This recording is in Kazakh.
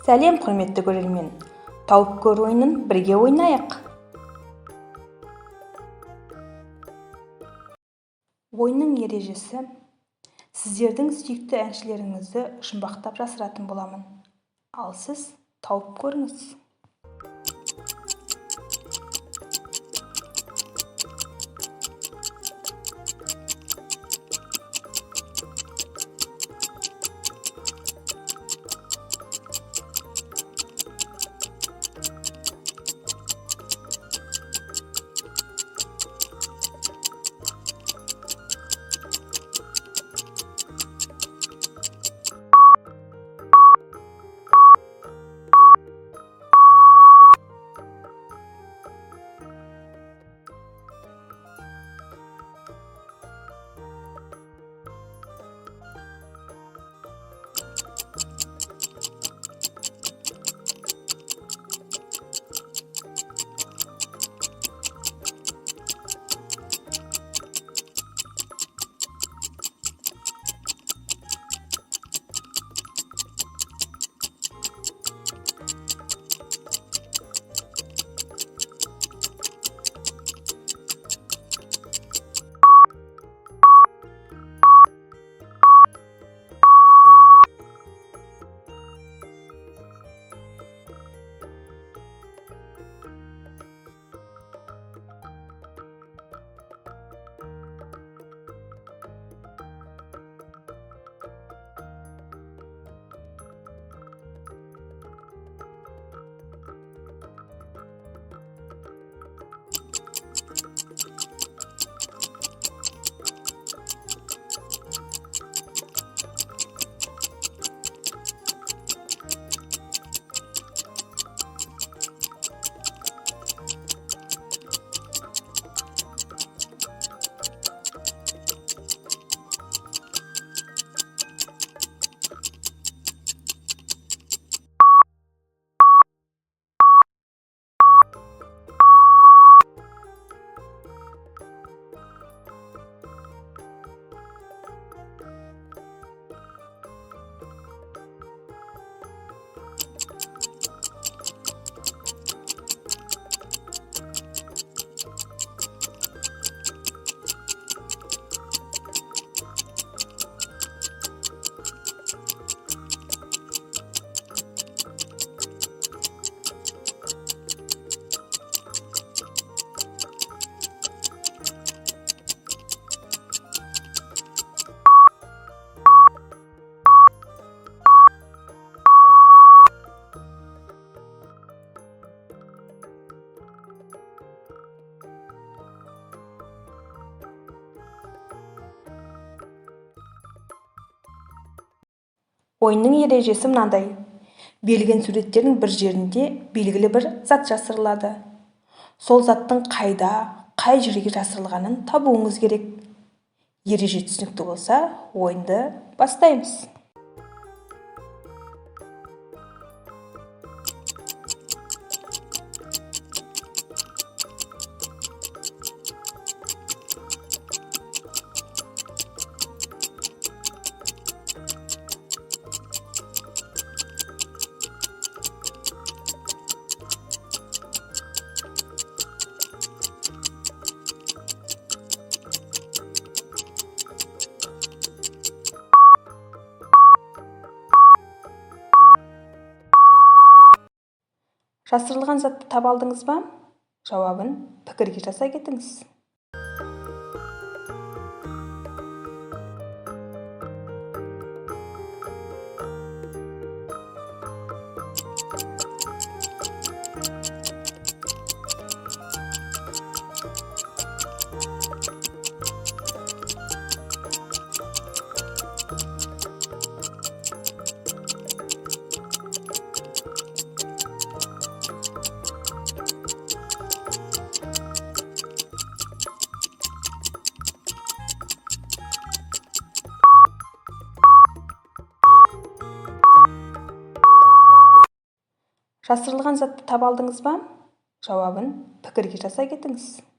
Сәлем құрметті көрермен. Тауып көр ойынын бірге ойнайық. Ойынның ережесі: сіздердің сүйікті әншілеріңізді жұмбақтап жасыратын боламын. Ал сіз тауып көріңіз. Ойынның ережесі мынандай: берілген суреттердің бір жерінде белгілі бір зат жасырылады. Сол заттың қайда, қай жерге жасырылғанын табуыңыз керек. Ереже түсінікті болса, ойынды бастаймыз. Жасырылған затты таба алдыңыз ба? Жауабын пікірге жаза кетіңіз. Жасырылған затты таба алдыңыз ба? Жауабын пікірге жаза кетіңіз.